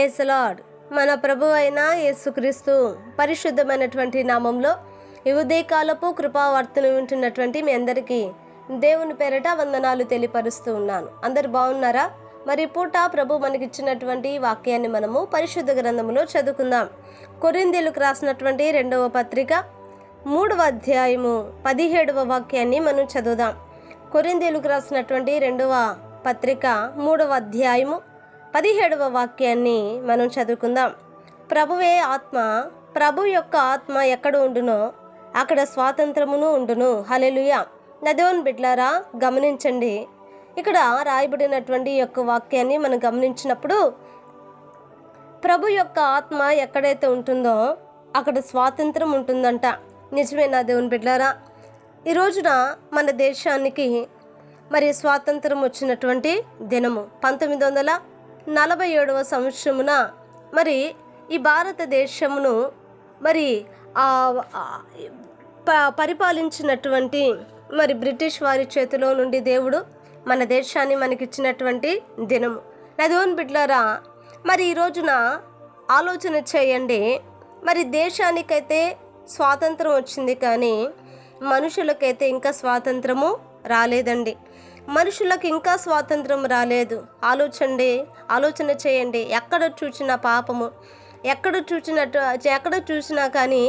Praise the lord. మన ప్రభు అయిన యేసుక్రీస్తు పరిశుద్ధమైనటువంటి నామంలో ఈ ఉదయకాలపు కృపావార్తను వింటున్నటువంటి మీ అందరికీ దేవుని పేరట వందనాలు తెలియపరుస్తూ ఉన్నాను. అందరు బాగున్నారా? మరి పూట ప్రభు మనకిచ్చినటువంటి వాక్యాన్ని మనము పరిశుద్ధ గ్రంథంలో చదువుకుందాం. కొరింథీయులకు రాసినటువంటి 2వ పత్రిక 3వ అధ్యాయము 17వ వాక్యాన్ని మనం చదువుదాం. కొరింథీయులకు రాసినటువంటి 2వ పత్రిక 3వ అధ్యాయము 17వ వాక్యాన్ని మనం చదువుకుందాం. ప్రభువే ఆత్మ, ప్రభు యొక్క ఆత్మ ఎక్కడ ఉండునో అక్కడ స్వాతంత్రమును ఉండును. హల్లెలూయా. దేవుని బిడ్డలారా, గమనించండి. ఇక్కడ రాయబడినటువంటి యొక్క వాక్యాన్ని మనం గమనించినప్పుడు ప్రభు యొక్క ఆత్మ ఎక్కడైతే ఉంటుందో అక్కడ స్వాతంత్రం ఉంటుందంట. నిజమేనా దేవుని బిడ్డలారా? ఈ రోజున మన దేశానికి మరి స్వాతంత్రం వచ్చినటువంటి దినము 1947వ సంవత్సరమున మరి ఈ భారతదేశమును మరి పరిపాలించినటువంటి మరి బ్రిటిష్ వారి చేతిలో నుండి దేవుడు మన దేశాన్ని మనకిచ్చినటువంటి దినము. దేవుని బిడ్డలారా, మరి ఈ రోజున ఆలోచన చేయండి. మరి దేశానికైతే స్వాతంత్రం వచ్చింది, కానీ మనుషులకైతే ఇంకా స్వాతంత్రము రాలేదండి. మనుషులకు ఇంకా స్వాతంత్రం రాలేదు. ఆలోచన చేయండి. ఎక్కడ చూసినా పాపము, ఎక్కడ చూసినా కానీ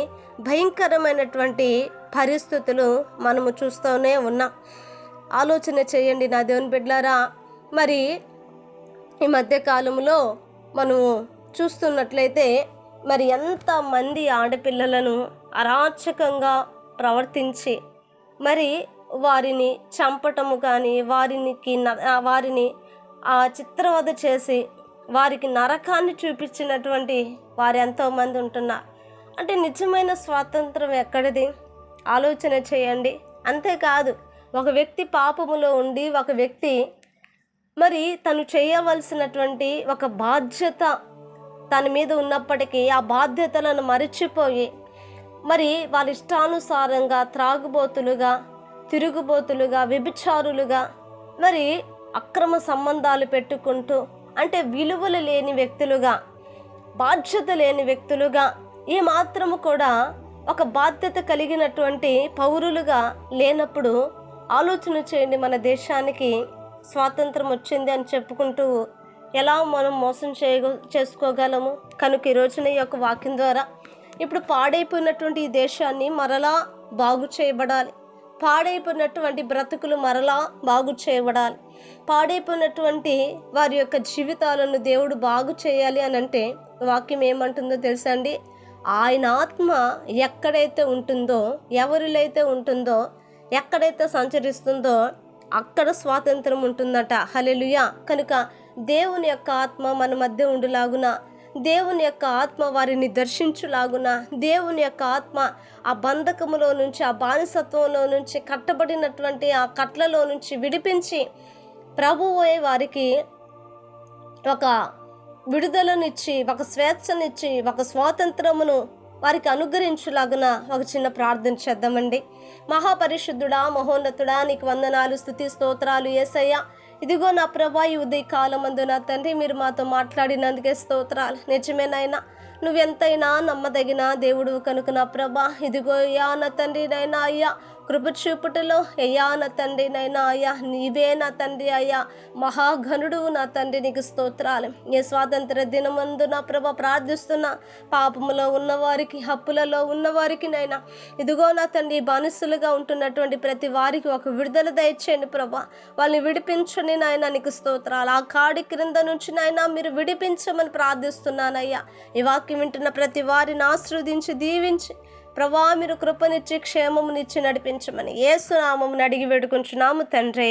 భయంకరమైనటువంటి పరిస్థితులు మనము చూస్తూనే ఉన్నాం. ఆలోచన చేయండి నా దేవుని బిడ్డలారా. మరి ఈ మధ్యకాలంలో మనము చూస్తున్నట్లయితే మరి ఎంతమంది ఆడపిల్లలను అరాచకంగా ప్రవర్తించి మరి వారిని చంపటము కానీ వారిని చిత్రవధ చేసి వారికి నరకాన్ని చూపించినటువంటి వారు ఎంతోమంది ఉంటున్నారు. అంటే నిజమైన స్వాతంత్రం ఎక్కడిది? ఆలోచన చేయండి. అంతేకాదు, ఒక వ్యక్తి పాపములో ఉండి ఒక వ్యక్తి మరి తను చేయవలసినటువంటి ఒక బాధ్యత తన మీద ఉన్నప్పటికీ ఆ బాధ్యతలను మరిచిపోయి మరి వాళ్ళ ఇష్టానుసారంగా త్రాగుబోతులుగా, తిరుగుబోతులుగా, వ్యభిచారులుగా మరి అక్రమ సంబంధాలు పెట్టుకుంటూ, అంటే విలువలు లేని వ్యక్తులుగా, బాధ్యత లేని వ్యక్తులుగా, ఏ మాత్రము కూడా ఒక బాధ్యత కలిగినటువంటి పౌరులుగా లేనప్పుడు ఆలోచన చేయండి. మన దేశానికి స్వాతంత్రం వచ్చింది అని చెప్పుకుంటూ ఎలా మనం మోసం చేసుకోగలము? కనుక ఈ రోజున ఈ యొక్క వాక్యం ద్వారా ఇప్పుడు పాడైపోయినటువంటి ఈ దేశాన్ని మరలా బాగు చేయబడాలి. పాడైపోయినటువంటి బ్రతుకులు మరలా బాగు చేయబడాలి. పాడైపోయినటువంటి వారి యొక్క జీవితాలను దేవుడు బాగు చేయాలి అని అంటే వాక్యం ఏమంటుందో తెలుసా అండి? ఆయన ఆత్మ ఎక్కడైతే ఉంటుందో, ఎవరిలో అయితే ఉంటుందో, ఎక్కడైతే సంచరిస్తుందో అక్కడ స్వాతంత్రం ఉంటుందట. హల్లెలూయా. కనుక దేవుని యొక్క ఆత్మ మన మధ్య ఉండులాగున, దేవుని యొక్క ఆత్మ వారిని దర్శించులాగున, దేవుని యొక్క ఆత్మ ఆ బంధకములో నుంచి, ఆ బానిసత్వంలో నుంచి, కట్టబడినటువంటి ఆ కట్లలో నుంచి విడిపించి ప్రభువే వారికి ఒక విడుదలనిచ్చి, ఒక స్వేచ్ఛనిచ్చి, ఒక స్వాతంత్రమును వారికి అనుగ్రహించులాగున ఒక చిన్న ప్రార్థన చేద్దామండి. మహాపరిశుద్ధుడా, మహోన్నతుడా, నీకు వందనాలు, స్తుతి, స్తోత్రాలు యేసయ్యా. ఇదిగో నా ప్రభా, ఈ ఉదయకాలమందు నా తండ్రి మీరు మాతో మాట్లాడినందుకే స్తోత్రాలు. నిజమేనైనా నువ్వెంతైనా నమ్మదగిన దేవుడు కనుక నా ప్రభా, ఇదిగో అయ్యా నా తండ్రి నైనా అయ్యా, కృప చూపుటలో అయ్యా నా తండ్రి నైనా అయ్యా, నీవే నా తండ్రి అయ్యా, మహాఘనుడు నా తండ్రి, నీకు స్తోత్రాలు. ఏ స్వాతంత్ర దినమందు నా ప్రభ ప్రార్థిస్తున్నా పాపములో ఉన్నవారికి, హప్పులలో ఉన్నవారికి నైనా ఇదిగో నా తండ్రి బానిసలుగా ఉంటున్నటువంటి ప్రతి వారికి ఒక విడుదల దయచేయండి ప్రభా. వాళ్ళని విడిపించండి నాయన, నీకు స్తోత్రాలు. ఆ కాడి క్రింద నుంచి నాయన మీరు విడిపించమని ప్రార్థిస్తున్నానయ్యా. ఈ వాక్యం వింటున్న ప్రతి వారిని ఆశీర్వదించి దీవించి ప్రభా మీరు కృపనిచ్చి క్షేమమునిచ్చి నడిపించమని యేసు నామమున అడిగి వేడుకుంటున్నాము తండ్రి,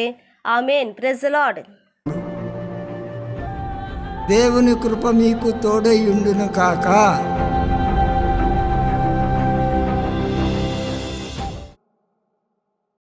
ఆమేన్. Praise the lord. దేవుని కృప మీకు తోడై ఉండును కాక.